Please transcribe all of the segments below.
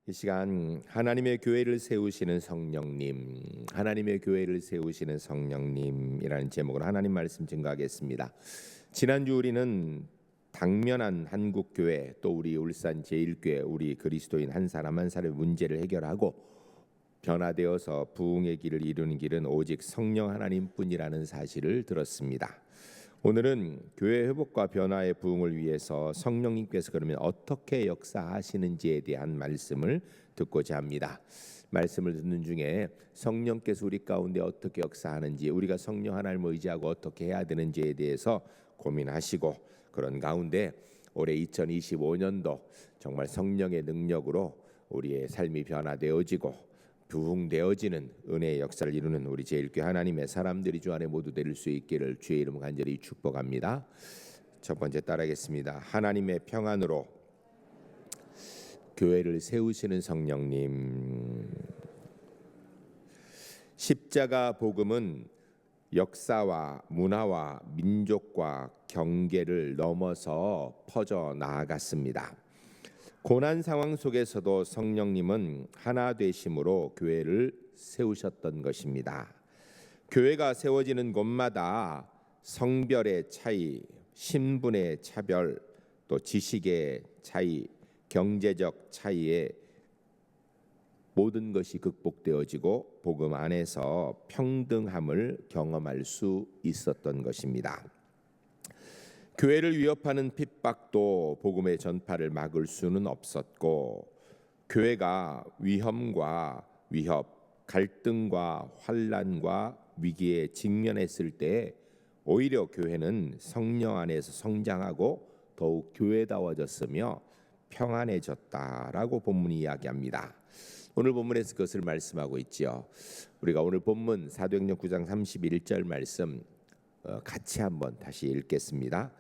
이 시간 하나님의 교회를 세우시는 성령님, 하나님의 교회를 세우시는 성령님이라는 제목으로 하나님 말씀 증거하겠습니다. 지난주 우리는 당면한 한국교회, 또 우리 울산 제1교회, 우리 그리스도인 한 사람 한 사람의 문제를 해결하고 변화되어서 부흥의 길을 이루는 길은 오직 성령 하나님뿐이라는 사실을 들었습니다. 오늘은 교회 회복과 변화의 부흥을 위해서 성령님께서 그러면 어떻게 역사하시는지에 대한 말씀을 듣고자 합니다. 말씀을 듣는 중에 성령께서 우리 가운데 어떻게 역사하는지, 우리가 성령 하나님을 의지하고 어떻게 해야 되는지에 대해서 고민하시고, 그런 가운데 올해 2025년도 정말 성령의 능력으로 우리의 삶이 변화되어지고 부흥되어지는 은혜의 역사를 이루는 우리 제1교회 하나님의 사람들이 주 안에 모두 될 수 있기를 주의 이름 간절히 축복합니다. 첫 번째 따라하겠습니다. 하나님의 평안으로 교회를 세우시는 성령님. 십자가 복음은 역사와 문화와 민족과 경계를 넘어서 퍼져 나아갔습니다. 고난 상황 속에서도 성령님은 하나 되심으로 교회를 세우셨던 것입니다. 교회가 세워지는 곳마다 성별의 차이, 신분의 차별, 또 지식의 차이, 경제적 차이에 모든 것이 극복되어지고 복음 안에서 평등함을 경험할 수 있었던 것입니다. 교회를 위협하는 핍박도 복음의 전파를 막을 수는 없었고, 교회가 위험과 위협, 갈등과 환난과 위기에 직면했을 때 오히려 교회는 성령 안에서 성장하고 더욱 교회다워졌으며 평안해졌다라고 본문이 이야기합니다. 오늘 본문에서 그것을 말씀하고 있지요. 우리가 오늘 본문 사도행전 9장 31절 말씀 같이 한번 다시 읽겠습니다.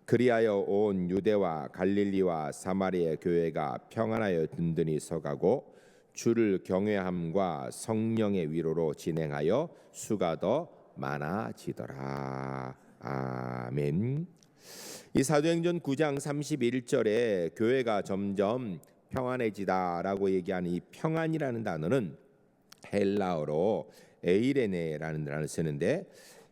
그리하여 온 유대와 갈릴리와 사마리아 교회가 평안하여 든든히 서가고 주를 경외함과 성령의 위로로 진행하여 수가 더 많아지더라. 아멘. 이 사도행전 9장 31절에 교회가 점점 평안해지다라고 얘기하는 이 평안이라는 단어는 헬라어로 에이레네라는 단어를 쓰는데,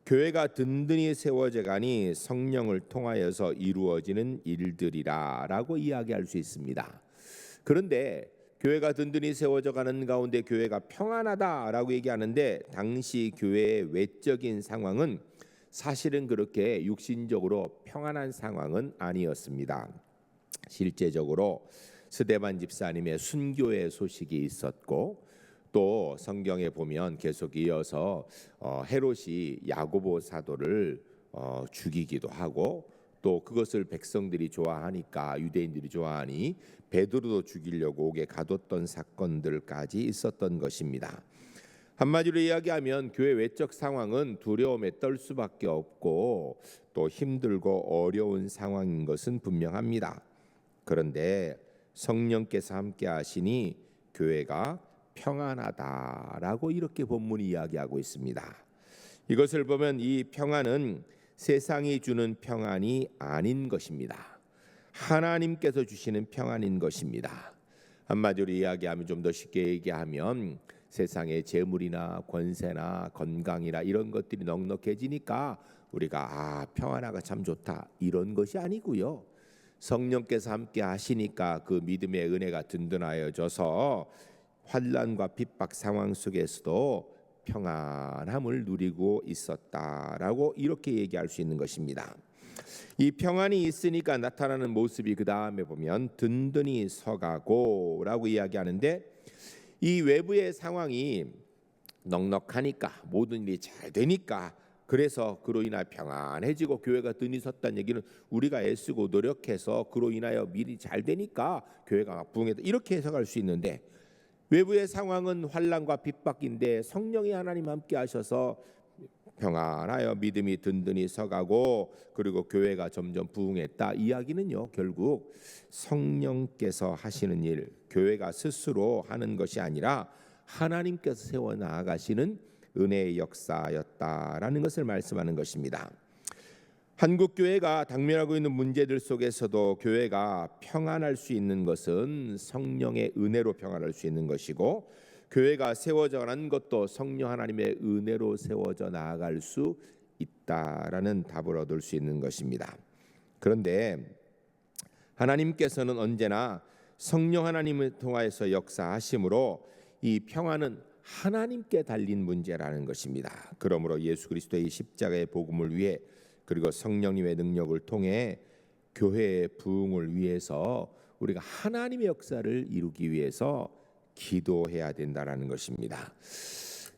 교회가 든든히 세워져가니 성령을 통하여서 이루어지는 일들이라라고 이야기할 수 있습니다. 그런데 교회가 든든히 세워져가는 가운데 교회가 평안하다라고 얘기하는데, 당시 교회의 외적인 상황은 사실은 그렇게 육신적으로 평안한 상황은 아니었습니다. 실제적으로 스데반 집사님의 순교의 소식이 있었고, 또 성경에 보면 계속 이어서 헤롯이 야고보 사도를 죽이기도 하고, 또 그것을 백성들이 좋아하니까, 유대인들이 좋아하니 베드로도 죽이려고 옥에 가뒀던 사건들까지 있었던 것입니다. 한마디로 이야기하면 교회 외적 상황은 두려움에 떨 수밖에 없고 또 힘들고 어려운 상황인 것은 분명합니다. 그런데 성령께서 함께 하시니 교회가 평안하다라고 이렇게 본문이 이야기하고 있습니다. 이것을 보면 이 평안은 세상이 주는 평안이 아닌 것입니다. 하나님께서 주시는 평안인 것입니다. 한마디로 이야기하면, 좀 더 쉽게 얘기하면, 세상의 재물이나 권세나 건강이나 이런 것들이 넉넉해지니까 우리가 평안하가 참 좋다, 이런 것이 아니고요. 성령께서 함께 하시니까 그 믿음의 은혜가 든든하여져서 환난과 핍박 상황 속에서도 평안함을 누리고 있었다라고 이렇게 얘기할 수 있는 것입니다. 이 평안이 있으니까 나타나는 모습이 그 다음에 보면 든든히 서가고라고 이야기하는데, 이 외부의 상황이 넉넉하니까, 모든 일이 잘 되니까, 그래서 그로 인하여 평안해지고 교회가 든든히 섰다는 얘기는 우리가 애쓰고 노력해서 그로 인하여 일이 잘 되니까 교회가 막 부흥했다, 이렇게 해석할 수 있는데, 외부의 상황은 환난과 핍박인데 성령이 하나님 함께 하셔서 평안하여 믿음이 든든히 서가고, 그리고 교회가 점점 부흥했다, 이야기는요, 결국 성령께서 하시는 일, 교회가 스스로 하는 것이 아니라 하나님께서 세워 나아가시는 은혜의 역사였다라는 것을 말씀하는 것입니다. 한국 교회가 당면하고 있는 문제들 속에서도 교회가 평안할 수 있는 것은 성령의 은혜로 평안할 수 있는 것이고, 교회가 세워져 가는 것도 성령 하나님의 은혜로 세워져 나아갈 수 있다라는 답을 얻을 수 있는 것입니다. 그런데 하나님께서는 언제나 성령 하나님을 통하여서 역사하심으로 이 평안은 하나님께 달린 문제라는 것입니다. 그러므로 예수 그리스도의 십자가의 복음을 위해, 그리고 성령님의 능력을 통해 교회의 부흥을 위해서 우리가 하나님의 역사를 이루기 위해서 기도해야 된다라는 것입니다.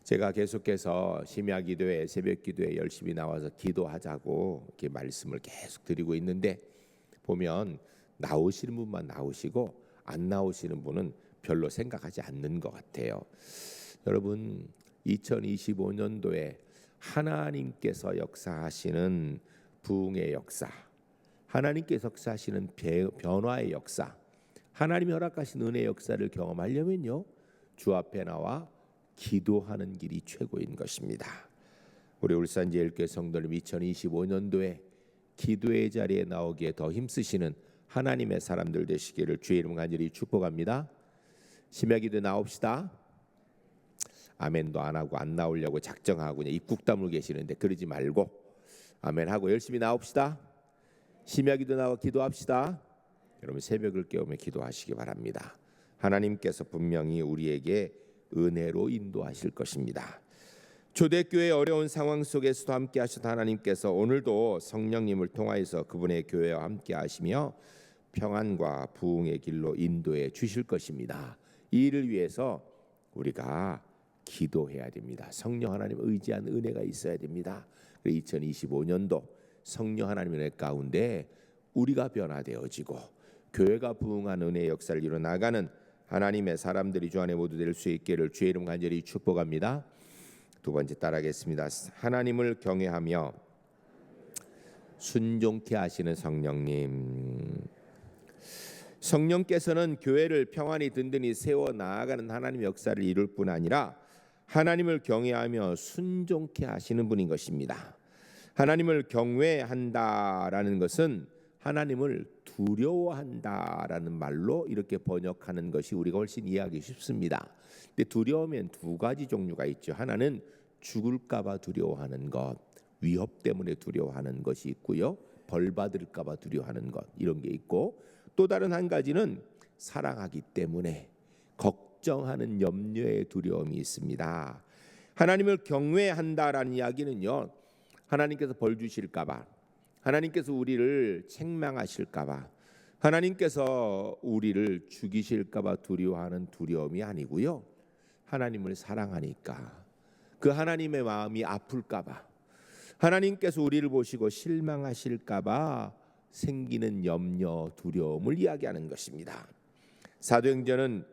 제가 계속해서 심야 기도회, 새벽 기도회 열심히 나와서 기도하자고 이렇게 말씀을 계속 드리고 있는데, 보면 나오시는 분만 나오시고 안 나오시는 분은 별로 생각하지 않는 것 같아요. 여러분, 2025년도에 하나님께서 역사하시는 부흥의 역사, 하나님께서 역사하시는 변화의 역사, 하나님이 허락하신 은혜의 역사를 경험하려면요, 주 앞에 나와 기도하는 길이 최고인 것입니다. 우리 울산제일교회 성도님 2025년도에 기도의 자리에 나오기에 더 힘쓰시는 하나님의 사람들 되시기를 주의 이름 간절히 축복합니다. 심야 기도에 나옵시다. 아멘도 안 하고 안 나오려고 작정하고 그냥 입국 다물고 계시는데 그러지 말고 아멘 하고 열심히 나옵시다. 심야 기도 나와 기도합시다. 여러분, 새벽을 깨우며 기도하시기 바랍니다. 하나님께서 분명히 우리에게 은혜로 인도하실 것입니다. 초대교회의 어려운 상황 속에서도 함께 하셨던 하나님께서 오늘도 성령님을 통하여서 그분의 교회와 함께 하시며 평안과 부흥의 길로 인도해 주실 것입니다. 이 일을 위해서 우리가 기도해야 됩니다. 성령 하나님 의지한 은혜가 있어야 됩니다. 2025년도 성령 하나님의 은혜 가운데 우리가 변화되어지고 교회가 부흥한 은혜의 역사를 이뤄나가는 하나님의 사람들이 주 안에 모두 될 수 있기를 주의 이름 간절히 축복합니다. 두 번째 따라하겠습니다. 하나님을 경외하며 순종케 하시는 성령님. 성령께서는 교회를 평안히 든든히 세워 나아가는 하나님의 역사를 이룰 뿐 아니라 하나님을 경외하며 순종케 하시는 분인 것입니다. 하나님을 경외한다라는 것은 하나님을 두려워한다라는 말로 이렇게 번역하는 것이 우리가 훨씬 이해하기 쉽습니다. 근데 두려우면 두 가지 종류가 있죠. 하나는 죽을까봐 두려워하는 것, 위협 때문에 두려워하는 것이 있고요. 벌 받을까봐 두려워하는 것, 이런 게 있고, 또 다른 한 가지는 사랑하기 때문에 걱정하는 염려의 두려움이 있습니다. 하나님을 경외한다라는 이야기는요, 하나님께서 벌 주실까봐, 하나님께서 우리를 책망하실까봐, 하나님께서 우리를 죽이실까봐 두려워하는 두려움이 아니고요, 하나님을 사랑하니까 그 하나님의 마음이 아플까봐, 하나님께서 우리를 보시고 실망하실까봐 생기는 염려, 두려움을 이야기하는 것입니다. 사도행전은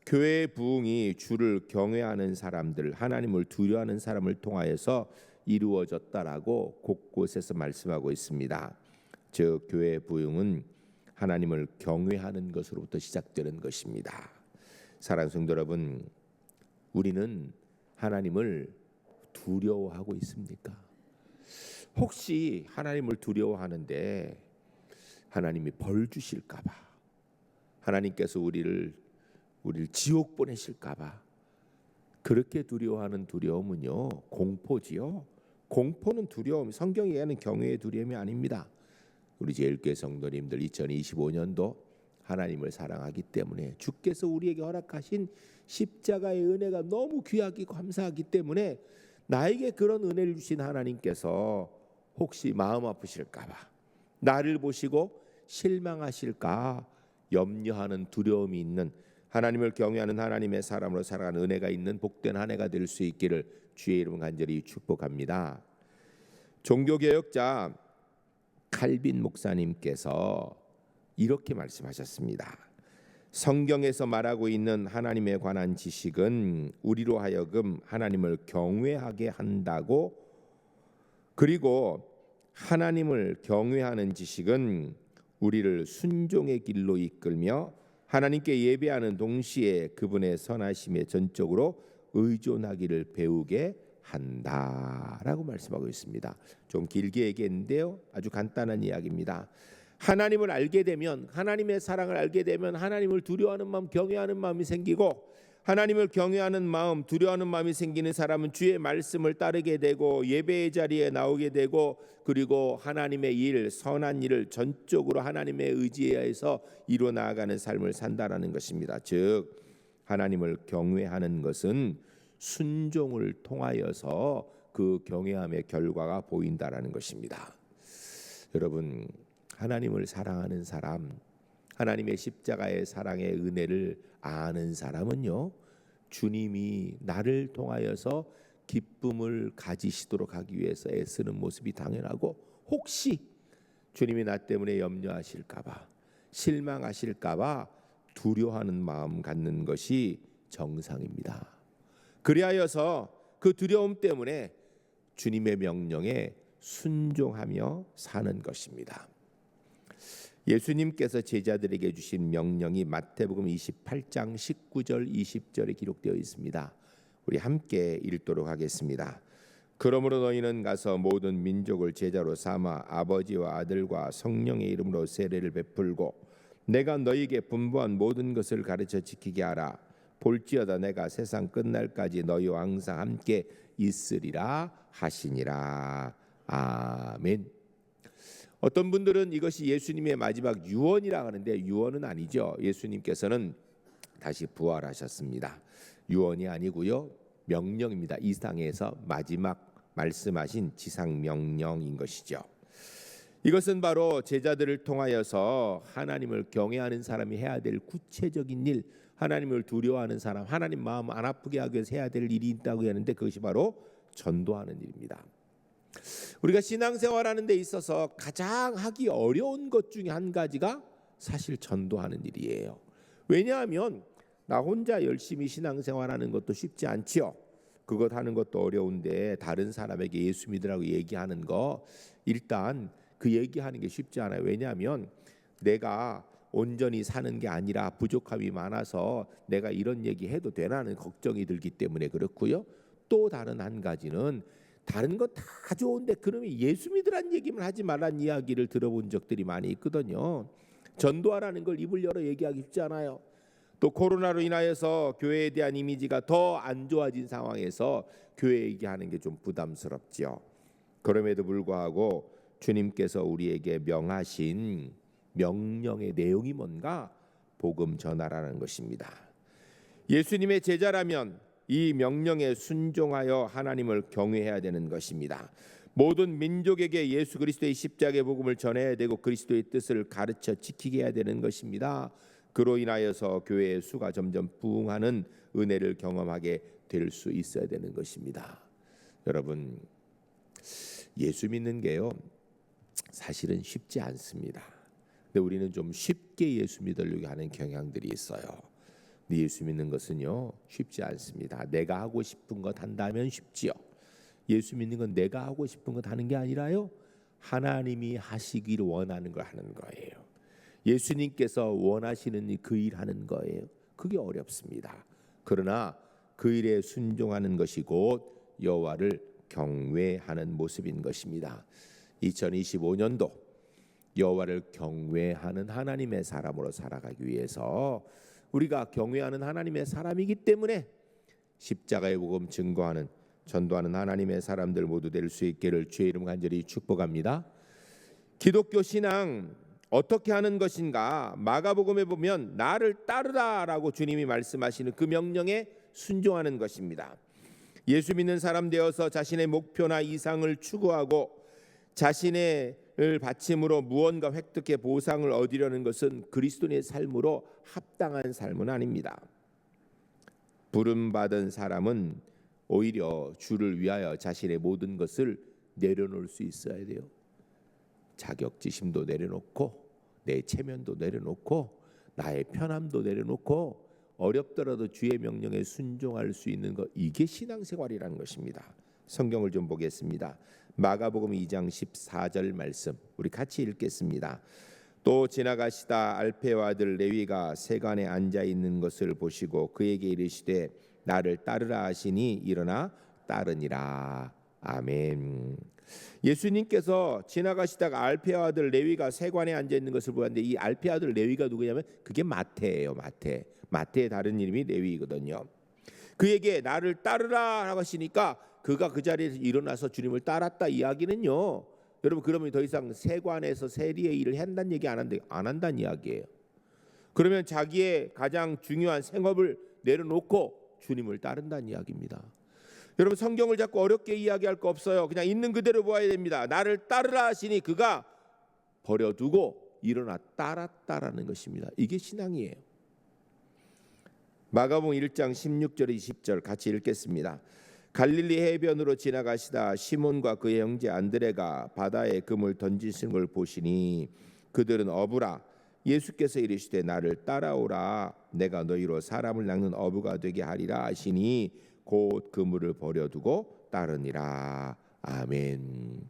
교회의 부흥이 주를 경외하는 사람들, 하나님을 두려워하는 사람을 통하여서 이루어졌다라고 곳곳에서 말씀하고 있습니다. 즉 교회의 부흥은 하나님을 경외하는 것으로부터 시작되는 것입니다. 사랑하는 성도 여러분, 우리는 하나님을 두려워하고 있습니까? 혹시 하나님을 두려워하는데 하나님이 벌 주실까봐, 하나님께서 우리를 지옥 보내실까봐 그렇게 두려워하는 두려움은요, 공포지요. 공포는 두려움, 성경이 얘기하는 경외의 두려움이 아닙니다. 우리 제일교회 성도님들 2025년도 하나님을 사랑하기 때문에, 주께서 우리에게 허락하신 십자가의 은혜가 너무 귀하고 감사하기 때문에 나에게 그런 은혜를 주신 하나님께서 혹시 마음 아프실까봐, 나를 보시고 실망하실까 염려하는 두려움이 있는, 하나님을 경외하는 하나님의 사람으로 살아가는 은혜가 있는 복된 한 해가 될 수 있기를 주의 이름 간절히 축복합니다. 종교개혁자 칼빈 목사님께서 이렇게 말씀하셨습니다. 성경에서 말하고 있는 하나님에 관한 지식은 우리로 하여금 하나님을 경외하게 한다고, 그리고 하나님을 경외하는 지식은 우리를 순종의 길로 이끌며 하나님께 예배하는 동시에 그분의 선하심에 전적으로 의존하기를 배우게 한다라고 말씀하고 있습니다. 좀 길게 얘기했는데요, 아주 간단한 이야기입니다. 하나님을 알게 되면, 하나님의 사랑을 알게 되면 하나님을 두려워하는 마음, 경외하는 마음이 생기고, 하나님을 경외하는 마음, 두려워하는 마음이 생기는 사람은 주의 말씀을 따르게 되고 예배의 자리에 나오게 되고, 그리고 하나님의 일, 선한 일을 전적으로 하나님의 의지에 의해서 이루어 나아가는 삶을 산다라는 것입니다. 즉 하나님을 경외하는 것은 순종을 통하여서 그 경외함의 결과가 보인다라는 것입니다. 여러분, 하나님을 사랑하는 사람, 하나님의 십자가의 사랑의 은혜를 아는 사람은요, 주님이 나를 통하여서 기쁨을 가지시도록 하기 위해서 애쓰는 모습이 당연하고, 혹시 주님이 나 때문에 염려하실까봐, 실망하실까봐 두려워하는 마음 갖는 것이 정상입니다. 그리하여서 그 두려움 때문에 주님의 명령에 순종하며 사는 것입니다. 예수님께서 제자들에게 주신 명령이 마태복음 28장 19절 20절에 기록되어 있습니다. 우리 함께 읽도록 하겠습니다. 그러므로 너희는 가서 모든 민족을 제자로 삼아 아버지와 아들과 성령의 이름으로 세례를 베풀고 내가 너희에게 분부한 모든 것을 가르쳐 지키게 하라. 볼지어다 내가 세상 끝날까지 너희와 항상 함께 있으리라 하시니라. 아멘. 어떤 분들은 이것이 예수님의 마지막 유언이라 하는데 유언은 아니죠. 예수님께서는 다시 부활하셨습니다. 유언이 아니고요, 명령입니다. 이 땅에서 마지막 말씀하신 지상 명령인 것이죠. 이것은 바로 제자들을 통하여서 하나님을 경외하는 사람이 해야 될 구체적인 일, 하나님을 두려워하는 사람, 하나님 마음 안 아프게 하기 위해서 해야 될 일이 있다고 하는데, 그것이 바로 전도하는 일입니다. 우리가 신앙생활하는 데 있어서 가장 하기 어려운 것 중에 한 가지가 사실 전도하는 일이에요. 왜냐하면 나 혼자 열심히 신앙생활하는 것도 쉽지 않지요. 그것 하는 것도 어려운데 다른 사람에게 예수 믿으라고 얘기하는 거, 일단 그 얘기하는 게 쉽지 않아요. 왜냐하면 내가 온전히 사는 게 아니라 부족함이 많아서 내가 이런 얘기해도 되나는 걱정이 들기 때문에 그렇고요. 또 다른 한 가지는 다른 거 다 좋은데 그러면 예수 믿으란 얘기만 하지 말란 이야기를 들어본 적들이 많이 있거든요. 전도하라는 걸 입을 열어 얘기하기 쉽지 않아요. 또 코로나로 인하여서 교회에 대한 이미지가 더 안 좋아진 상황에서 교회 얘기하는 게 좀 부담스럽지요. 그럼에도 불구하고 주님께서 우리에게 명하신 명령의 내용이 뭔가? 복음 전하라는 것입니다. 예수님의 제자라면 이 명령에 순종하여 하나님을 경외해야 되는 것입니다. 모든 민족에게 예수 그리스도의 십자가의 복음을 전해야 되고 그리스도의 뜻을 가르쳐 지키게 해야 되는 것입니다. 그로 인하여서 교회의 수가 점점 부흥하는 은혜를 경험하게 될 수 있어야 되는 것입니다. 여러분, 예수 믿는 게요, 사실은 쉽지 않습니다. 근데 우리는 좀 쉽게 예수 믿으려고 하는 경향들이 있어요. 근데 예수 믿는 것은요, 쉽지 않습니다. 내가 하고 싶은 것 한다면 쉽지요. 예수 믿는 건 내가 하고 싶은 것 하는 게 아니라요, 하나님이 하시기를 원하는 걸 하는 거예요. 예수님께서 원하시는 그 일 하는 거예요. 그게 어렵습니다. 그러나 그 일에 순종하는 것이 곧 여호와를 경외하는 모습인 것입니다. 2025년도 여호와를 경외하는 하나님의 사람으로 살아가기 위해서 우리가 경외하는 하나님의 사람이기 때문에 십자가의 복음 증거하는, 전도하는 하나님의 사람들 모두 될 수 있기를 주의 이름 간절히 축복합니다. 기독교 신앙 어떻게 하는 것인가? 마가복음에 보면 나를 따르라라고 주님이 말씀하시는 그 명령에 순종하는 것입니다. 예수 믿는 사람 되어서 자신의 목표나 이상을 추구하고 자신의 바침으로 무언가 획득해 보상을 얻으려는 것은 그리스도인의 삶으로 합당한 삶은 아닙니다. 부름받은 사람은 오히려 주를 위하여 자신의 모든 것을 내려놓을 수 있어야 돼요. 자격지심도 내려놓고 내 체면도 내려놓고 나의 편함도 내려놓고 어렵더라도 주의 명령에 순종할 수 있는 것, 이게 신앙생활이라는 것입니다. 성경을 좀 보겠습니다. 마가복음 2장 14절 말씀 우리 같이 읽겠습니다. 또 지나가시다 알페와 아들 레위가 세관에 앉아 있는 것을 보시고 그에게 이르시되 나를 따르라 하시니 일어나 따르니라. 아멘. 예수님께서 지나가시다가 알페아 아들 레위가 세관에 앉아 있는 것을 보았는데, 이 알페아 아들 레위가 누구냐면 그게 마태예요. 마태의 다른 이름이 레위거든요. 그에게 나를 따르라 하시니까 그가 그 자리에서 일어나서 주님을 따랐다. 이야기는요, 여러분, 그러면 더 이상 세관에서 세리의 일을 한다는 얘기 안 한다는 이야기예요. 그러면 자기의 가장 중요한 생업을 내려놓고 주님을 따른다는 이야기입니다. 여러분, 성경을 자꾸 어렵게 이야기할 거 없어요. 그냥 있는 그대로 보아야 됩니다. 나를 따르라 하시니 그가 버려두고 일어나 따랐다라는 것입니다. 이게 신앙이에요. 마가복음 1장 16절 20절 같이 읽겠습니다. 갈릴리 해변으로 지나가시다 시몬과 그의 형제 안드레가 바다에 금을 던지시는 걸 보시니 그들은 어부라. 예수께서 이르시되 나를 따라오라. 내가 너희로 사람을 낚는 어부가 되게 하리라 하시니 곧 그물을 버려두고 따르니라. 아멘.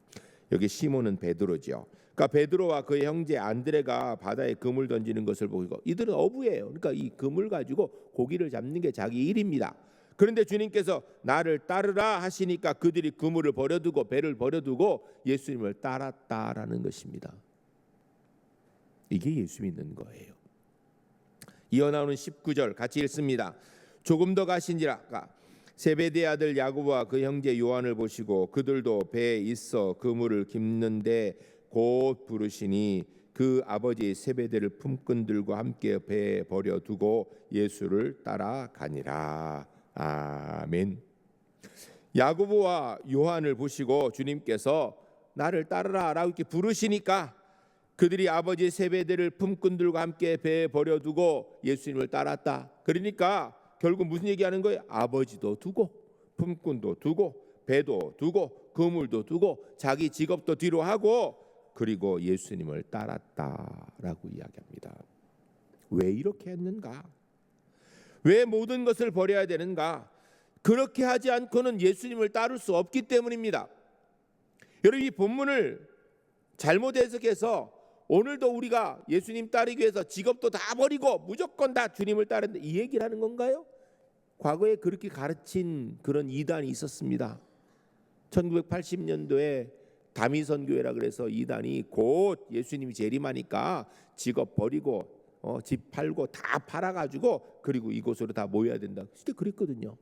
여기 시몬은 베드로죠. 그러니까 베드로와 그의 형제 안드레가 바다에 그물 던지는 것을 보고, 이들은 어부예요. 그러니까 이 그물 가지고 고기를 잡는 게 자기 일입니다. 그런데 주님께서 나를 따르라 하시니까 그들이 그물을 버려두고 배를 버려두고 예수님을 따랐다라는 것입니다. 이게 예수 믿는 거예요. 이어 나오는 19절 같이 읽습니다. 조금 더 가신지라. 세베대의 아들 야고보와 그 형제 요한을 보시고 그들도 배에 있어 그물을 깁는데 곧 부르시니 그 아버지 세베대를 품꾼들과 함께 배에 버려두고 예수를 따라가니라. 아멘. 야고보와 요한을 보시고 주님께서 나를 따르라 라고 이렇게 부르시니까 그들이 아버지 세베대를 품꾼들과 함께 배에 버려두고 예수님을 따랐다. 그러니까 결국 무슨 얘기하는 거예요? 아버지도 두고 품꾼도 두고 배도 두고 그물도 두고 자기 직업도 뒤로 하고 그리고 예수님을 따랐다라고 이야기합니다. 왜 이렇게 했는가? 왜 모든 것을 버려야 되는가? 그렇게 하지 않고는 예수님을 따를 수 없기 때문입니다. 여러분, 이 본문을 잘못 해석해서 오늘도 우리가 예수님 따르기 위해서 직업도 다 버리고 무조건 다 주님을 따른다, 이 얘기를 하는 건가요? 과거에 그렇게 가르친 그런 이단이 있었습니다. 1980년도에 다미선교회라 그래서 이단이 곧 예수님이 재림하니까 직업 버리고 집 팔고 다 팔아가지고 그리고 이곳으로 다 모여야 된다. 진짜 그랬거든요.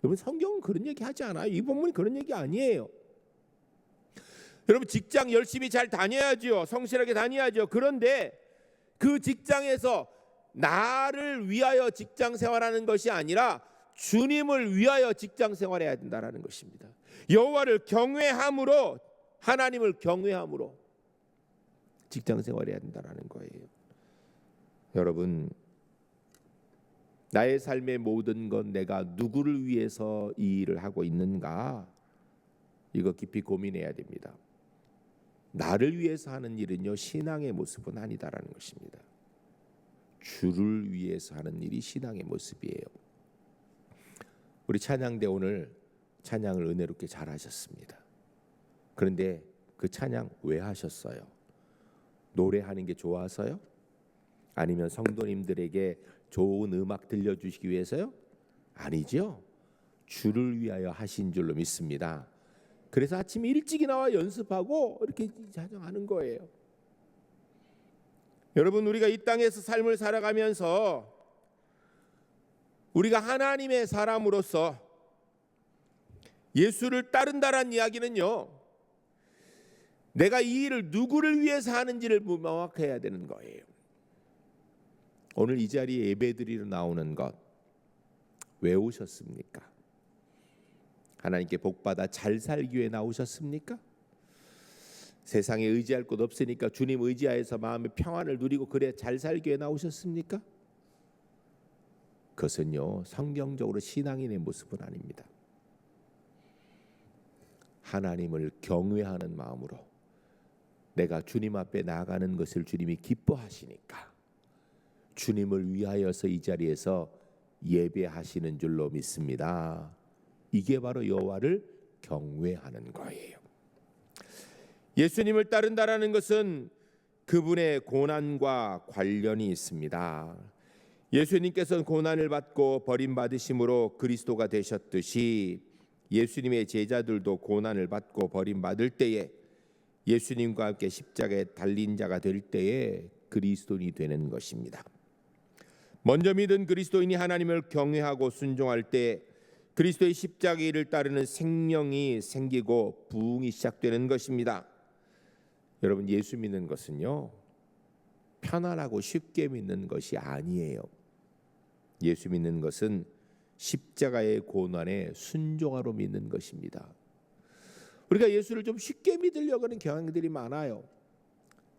여러분, 성경은 그런 얘기 하지 않아요. 이 본문이 그런 얘기 아니에요. 여러분, 직장 열심히 잘 다녀야죠. 성실하게 다녀야죠. 그런데 그 직장에서 나를 위하여 직장 생활하는 것이 아니라 주님을 위하여 직장 생활해야 된다라는 것입니다. 여호와를 경외함으로, 하나님을 경외함으로 직장 생활해야 된다라는 거예요. 여러분, 나의 삶의 모든 건 내가 누구를 위해서 이 일을 하고 있는가? 이거 깊이 고민해야 됩니다. 나를 위해서 하는 일은요, 신앙의 모습은 아니다라는 것입니다. 주를 위해서 하는 일이 신앙의 모습이에요. 우리 찬양대 오늘 찬양을 은혜롭게 잘 하셨습니다. 그런데 그 찬양 왜 하셨어요? 노래하는 게 좋아서요? 아니면 성도님들에게 좋은 음악 들려주시기 위해서요? 아니죠. 주를 위하여 하신 줄로 믿습니다. 그래서 아침에 일찍이 나와 연습하고 이렇게 찬양하는 거예요. 여러분, 우리가 이 땅에서 삶을 살아가면서 우리가 하나님의 사람으로서 예수를 따른다라는 이야기는요, 내가 이 일을 누구를 위해서 하는지를 명확해야 되는 거예요. 오늘 이 자리에 예배드리러 나오는 것 왜 오셨습니까? 하나님께 복받아 잘 살기 위해 나오셨습니까? 세상에 의지할 곳 없으니까 주님 의지하여서 마음의 평안을 누리고 그래 잘 살기 위해 나오셨습니까? 그것은요, 성경적으로 신앙인의 모습은 아닙니다. 하나님을 경외하는 마음으로 내가 주님 앞에 나아가는 것을 주님이 기뻐하시니까 주님을 위하여서 이 자리에서 예배하시는 줄로 믿습니다. 이게 바로 여호와를 경외하는 거예요. 예수님을 따른다라는 것은 그분의 고난과 관련이 있습니다. 예수님께서는 고난을 받고 버림받으심으로 그리스도가 되셨듯이 예수님의 제자들도 고난을 받고 버림받을 때에 예수님과 함께 십자가에 달린 자가 될 때에 그리스도인이 되는 것입니다. 먼저 믿은 그리스도인이 하나님을 경외하고 순종할 때 그리스도의 십자가의 일을 따르는 생명이 생기고 부흥이 시작되는 것입니다. 여러분, 예수 믿는 것은요, 편안하고 쉽게 믿는 것이 아니에요. 예수 믿는 것은 십자가의 고난에 순종하러 믿는 것입니다. 우리가 예수를 좀 쉽게 믿으려고 하는 경향들이 많아요.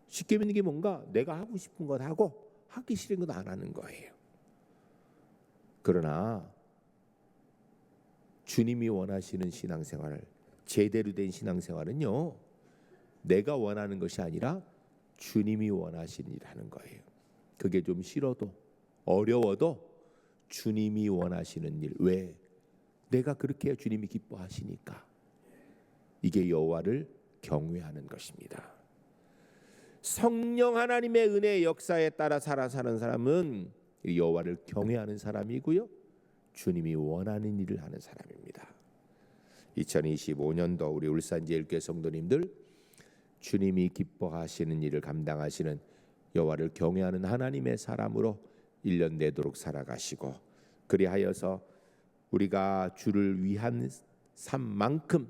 쉽게 믿는 게 뭔가 내가 하고 싶은 것 하고 하기 싫은 것 안 하는 거예요. 그러나 주님이 원하시는 신앙생활, 제대로 된 신앙생활은요, 내가 원하는 것이 아니라 주님이 원하시는 일 하는 거예요. 그게 좀 싫어도 어려워도 주님이 원하시는 일. 왜? 내가 그렇게 해야 주님이 기뻐하시니까. 이게 여호와를 경외하는 것입니다. 성령 하나님의 은혜의 역사에 따라 살아 사는 사람은 여호와를 경외하는 사람이고요, 주님이 원하는 일을 하는 사람입니다. 2025년도 우리 울산제일교회 성도님들, 주님이 기뻐하시는 일을 감당하시는 여호와를 경외하는 하나님의 사람으로 1년 내도록 살아가시고, 그리하여서 우리가 주를 위한 삶만큼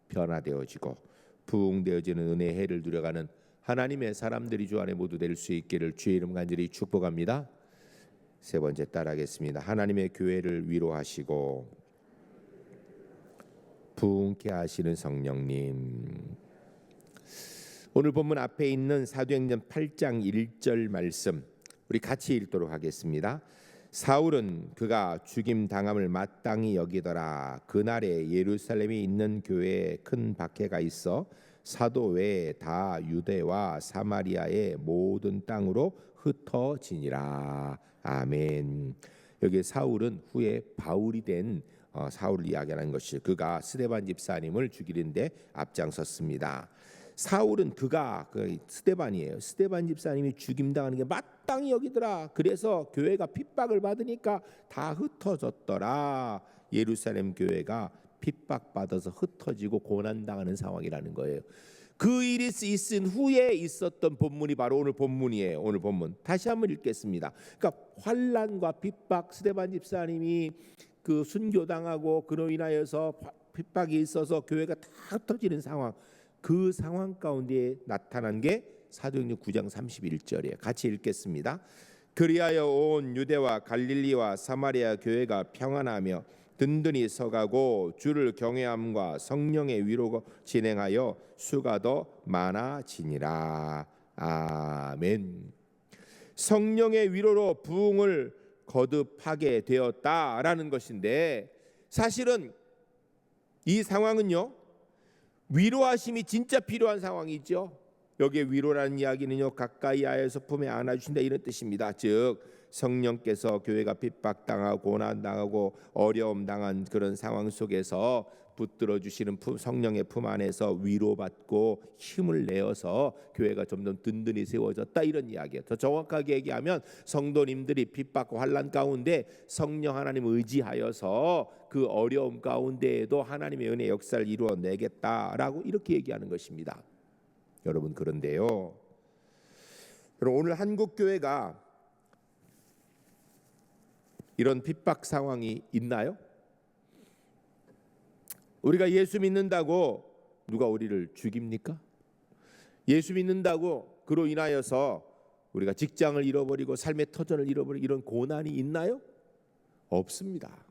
변화되어지고 부흥되어지는 은혜의 해를 누려가는 하나님의 사람들이 주 안에 모두 될 수 있기를 주의 이름 간절히 축복합니다. 세 번째 따라하겠습니다. 하나님의 교회를 위로하시고 부흥케 하시는 성령님. 오늘 본문 앞에 있는 사도행전 8장 1절 말씀 우리 같이 읽도록 하겠습니다. 사울은 그가 죽임 당함을 마땅히 여기더라. 그날에 예루살렘에 있는 교회에 큰 박해가 있어 사도 외에 다 유대와 사마리아의 모든 땅으로 흩어지니라. 아멘. 여기 사울은 후에 바울이 된 사울을 이야기하는 것이, 그가 스데반 집사님을 죽이는데 앞장섰습니다. 사울은 그가 스데반이에요. 스데반 집사님이 죽임당하는 게 마땅히 여기더라. 그래서 교회가 핍박을 받으니까 다 흩어졌더라. 예루살렘 교회가 핍박받아서 흩어지고 고난당하는 상황이라는 거예요. 그 일이 있은 후에 있었던 본문이 바로 오늘 본문이에요. 오늘 본문 다시 한번 읽겠습니다. 그러니까 환난과 핍박, 스데반 집사님이 그 순교당하고 그로 인하여서 핍박이 있어서 교회가 다 흩어지는 상황, 그 상황 가운데 나타난 게 사도행전 9장 31절이에요. 같이 읽겠습니다. 그리하여 온 유대와 갈릴리와 사마리아 교회가 평안하며 든든히 서가고 주를 경외함과 성령의 위로 진행하여 수가 더 많아지니라. 아멘. 성령의 위로로 부흥을 거듭하게 되었다라는 것인데, 사실은 이 상황은요, 위로하심이 진짜 필요한 상황이죠. 여기에 위로라는 이야기는요, 가까이 하여서 품에 안아주신다 이런 뜻입니다. 즉 성령께서 교회가 핍박당하고 고난당하고 어려움 당한 그런 상황 속에서 붙들어 주시는 성령의 품 안에서 위로받고 힘을 내어서 교회가 점점 든든히 세워졌다 이런 이야기예요. 더 정확하게 얘기하면 성도님들이 핍박과 환난 가운데 성령 하나님 의지하여서 그 어려움 가운데에도 하나님의 은혜 역사를 이루어내겠다라고 이렇게 얘기하는 것입니다. 여러분, 그런데요, 여러분, 오늘 한국 교회가 이런 핍박 상황이 있나요? 우리가 예수 믿는다고 누가 우리를 죽입니까? 예수 믿는다고 그로 인하여서 우리가 직장을 잃어버리고 삶의 터전을 잃어버리고 이런 고난이 있나요? 없습니다.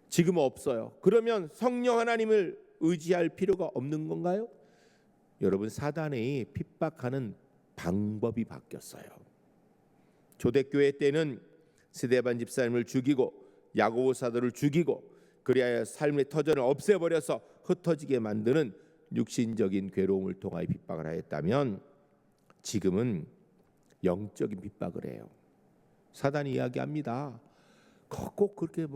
지금 없어요. 그러면 성령 하나님을 의지할 필요가 없는 건가요? 여러분, 사단이 핍박하는 방법이 바뀌었어요. 초대교회 때는 스데반 집사님을 죽이고 야고보 사도를 죽이고 그리하여 삶의 터전을 없애버려서 흩어지게 만드는 육신적인 괴로움을 통하여 핍박을 하였다면, 지금은 영적인 핍박을 해요. 사단이 이야기합니다. 꼭 그렇게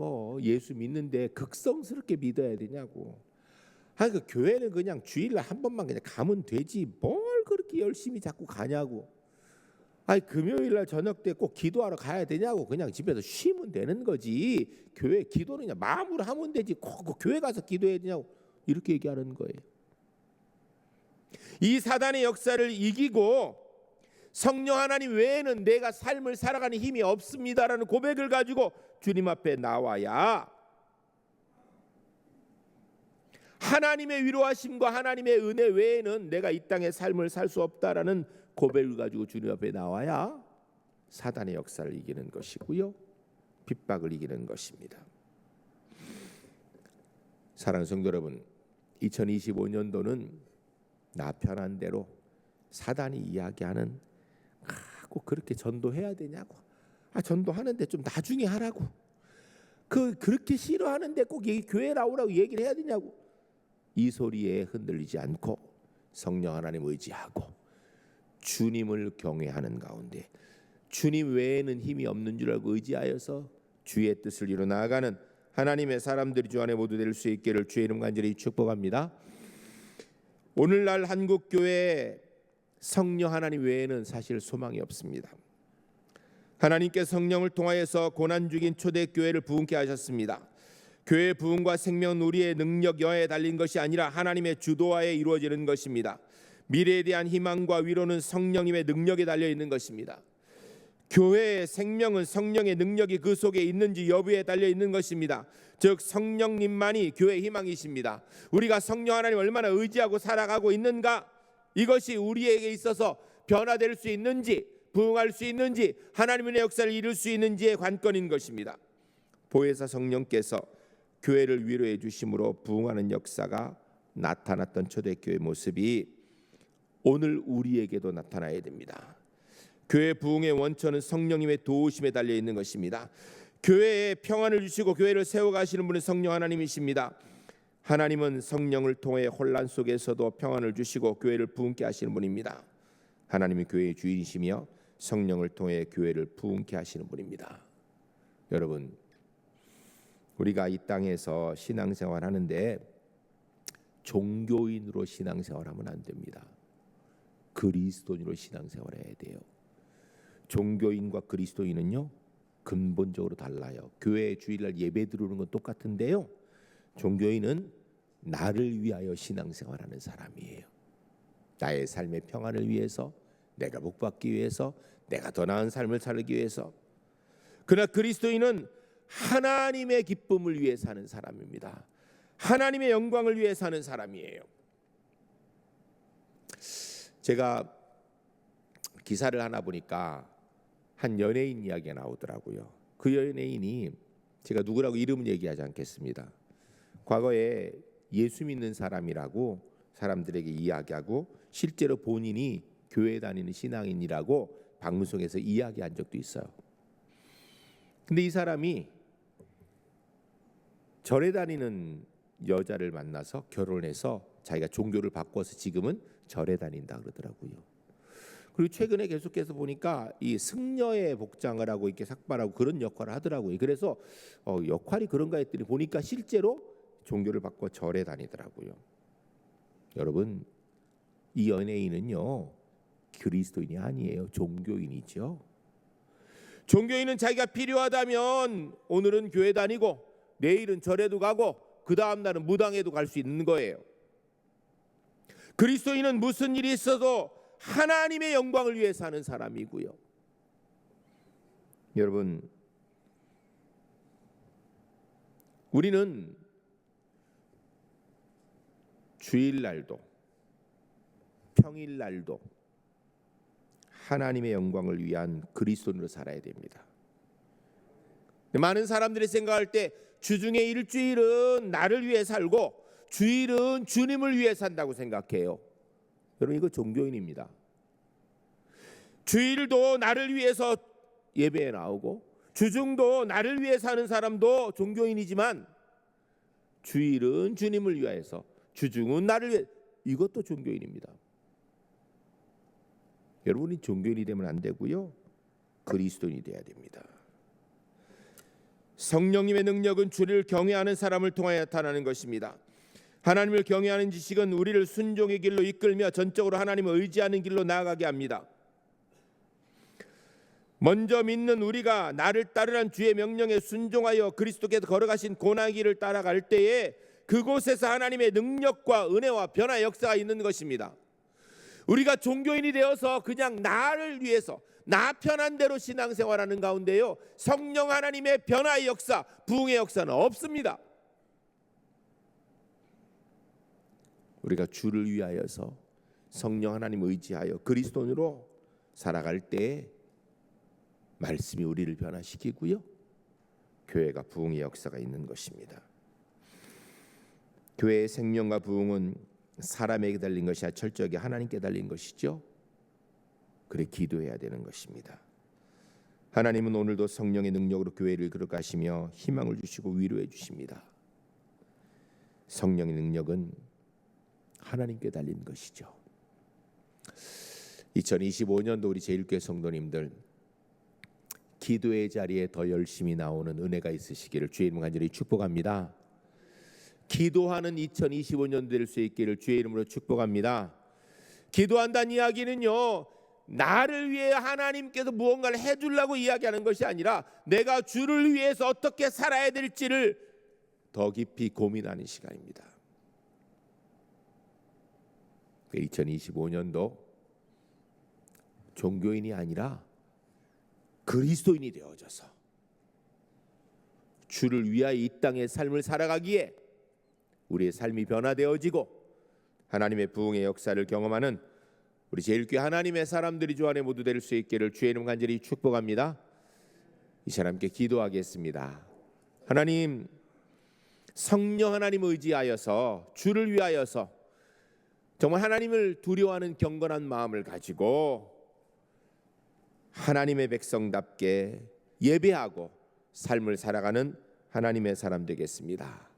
예수 믿는데 극성스럽게 믿어야 되냐고. 그 교회는 그냥 주일날 한 번만 그냥 가면 되지 뭘 그렇게 열심히 자꾸 가냐고. 아니 금요일 날 저녁 때 꼭 기도하러 가야 되냐고, 그냥 집에서 쉬면 되는 거지. 교회 기도는 그냥 마음으로 하면 되지. 꼭 교회 가서 기도해야 되냐고, 이렇게 얘기하는 거예요. 이 사단의 역사를 이기고 성령 하나님 외에는 내가 삶을 살아가는 힘이 없습니다라는 고백을 가지고 주님 앞에 나와야 하나님의 위로하심과 하나님의 은혜 외에는 내가 이 땅의 삶을 살 수 없다라는 고백을 가지고 주님 앞에 나와야 사단의 역사를 이기는 것이고요, 핍박을 이기는 것입니다. 사랑하는 성도 여러분, 2025년도는 나 편한 대로 사단이 이야기하는 꼭 그렇게 전도해야 되냐고, 전도하는데 좀 나중에 하라고, 그렇게 싫어하는데 꼭 교회 나오라고 얘기를 해야 되냐고, 이 소리에 흔들리지 않고 성령 하나님 의지하고 주님을 경외하는 가운데 주님 외에는 힘이 없는 줄 알고 의지하여서 주의 뜻을 이루 나아가는 하나님의 사람들이 주 안에 모두 될 수 있기를 주의 이름 간절히 축복합니다. 오늘날 한국교회 성령 하나님 외에는 사실 소망이 없습니다. 하나님께 성령을 통하여서 고난 중인 초대교회를 부흥케 하셨습니다. 교회 부흥과 생명은 우리의 능력 여하에 달린 것이 아니라 하나님의 주도하에 이루어지는 것입니다. 미래에 대한 희망과 위로는 성령님의 능력에 달려 있는 것입니다. 교회의 생명은 성령의 능력이 그 속에 있는지 여부에 달려 있는 것입니다. 즉 성령님만이 교회의 희망이십니다. 우리가 성령 하나님 얼마나 의지하고 살아가고 있는가, 이것이 우리에게 있어서 변화될 수 있는지, 부흥할 수 있는지, 하나님의 역사를 이룰 수 있는지의 관건인 것입니다. 보혜사 성령께서 교회를 위로해 주심으로 부흥하는 역사가 나타났던 초대교회 모습이 오늘 우리에게도 나타나야 됩니다. 교회 부흥의 원천은 성령님의 도우심에 달려 있는 것입니다. 교회에 평안을 주시고 교회를 세워가시는 분은 성령 하나님이십니다. 하나님은 성령을 통해 혼란 속에서도 평안을 주시고 교회를 부흥케 하시는 분입니다. 하나님이 교회의 주인이시며 성령을 통해 교회를 부흥케 하시는 분입니다. 여러분, 우리가 이 땅에서 신앙생활 하는데 종교인으로 신앙생활하면 안 됩니다. 그리스도인으로 신앙생활해야 돼요. 종교인과 그리스도인은요 근본적으로 달라요. 교회 주일날 예배 드리는 건 똑같은데요, 종교인은 나를 위하여 신앙생활하는 사람이에요. 나의 삶의 평안을 위해서, 내가 복받기 위해서, 내가 더 나은 삶을 살기 위해서. 그러나 그리스도인은 하나님의 기쁨을 위해 사는 사람입니다. 하나님의 영광을 위해 사는 사람이에요. 제가 기사를 하나 보니까 한 연예인 이야기가 나오더라고요. 그 연예인이, 제가 누구라고 이름은 얘기하지 않겠습니다, 과거에 예수 믿는 사람이라고 사람들에게 이야기하고 실제로 본인이 교회 다니는 신앙인이라고 방송에서 이야기한 적도 있어요. 근데 이 사람이 절에 다니는 여자를 만나서 결혼해서 자기가 종교를 바꿔서 지금은 절에 다닌다 그러더라고요. 그리고 최근에 계속해서 보니까 이 승려의 복장을 하고 이렇게 삭발하고 그런 역할을 하더라고요. 그래서 역할이 그런가 했더니 보니까 실제로 종교를 바꿔 절에 다니더라고요. 여러분, 이 연예인은요 그리스도인이 아니에요. 종교인이죠. 종교인은 자기가 필요하다면 오늘은 교회 다니고 내일은 절에도 가고 그 다음 날은 무당에도 갈 수 있는 거예요. 그리스도인은 무슨 일이 있어도 하나님의 영광을 위해 사는 사람이고요. 여러분, 우리는 주일날도 평일날도 하나님의 영광을 위한 그리스도인으로 살아야 됩니다. 많은 사람들이 생각할 때 주중에 일주일은 나를 위해 살고 주일은 주님을 위해 산다고 생각해요. 여러분, 이거 종교인입니다. 주일도 나를 위해서 예배에 나오고 주중도 나를 위해 사는 사람도 종교인이지만 주일은 주님을 위해서, 주중은 나를 위해, 이것도 종교인입니다. 여러분이 종교인이 되면 안 되고요, 그리스도인이 돼야 됩니다. 성령님의 능력은 주를 경외하는 사람을 통하여 나타나는 것입니다. 하나님을 경외하는 지식은 우리를 순종의 길로 이끌며 전적으로 하나님을 의지하는 길로 나아가게 합니다. 먼저 믿는 우리가 나를 따르란 주의 명령에 순종하여 그리스도께서 걸어가신 고난의 길을 따라갈 때에 그곳에서 하나님의 능력과 은혜와 변화 역사가 있는 것입니다. 우리가 종교인이 되어서 그냥 나를 위해서 나 편한 대로 신앙생활하는 가운데요, 성령 하나님의 변화의 역사, 부흥의 역사는 없습니다. 우리가 주를 위하여서 성령 하나님 의지하여 그리스도인으로 살아갈 때 말씀이 우리를 변화시키고요, 교회가 부흥의 역사가 있는 것입니다. 교회의 생명과 부흥은 사람에게 달린 것이 아니라 철저하게 하나님께 달린 것이죠. 그래 기도해야 되는 것입니다. 하나님은 오늘도 성령의 능력으로 교회를 이끌어가시며 희망을 주시고 위로해 주십니다. 성령의 능력은 하나님께 달린 것이죠. 2025년도 우리 제1교회 성도님들 기도의 자리에 더 열심히 나오는 은혜가 있으시기를 주의 이름으로 간절히 축복합니다. 기도하는 2025년 될 수 있기를 주의 이름으로 축복합니다. 기도한다는 이야기는요, 나를 위해 하나님께서 무언가를 해주려고 이야기하는 것이 아니라 내가 주를 위해서 어떻게 살아야 될지를 더 깊이 고민하는 시간입니다. 2025년도 종교인이 아니라 그리스도인이 되어져서 주를 위하여 이 땅의 삶을 살아가기에 우리의 삶이 변화되어지고 하나님의 부흥의 역사를 경험하는 우리 제1교회 하나님의 사람들이 주 안에 모두 될 수 있기를 주의 이름 간절히 축복합니다. 이 시간 함께 기도하겠습니다. 하나님, 성령 하나님 의지하여서 주를 위하여서 정말 하나님을 두려워하는 경건한 마음을 가지고 하나님의 백성답게 예배하고 삶을 살아가는 하나님의 사람 되겠습니다.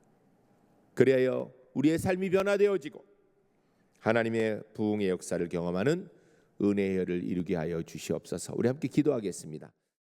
그래야 우리의 삶이 변화되어지고 하나님의 부흥의 역사를 경험하는 은혜의 열을 이루게 하여 주시옵소서. 우리 함께 기도하겠습니다.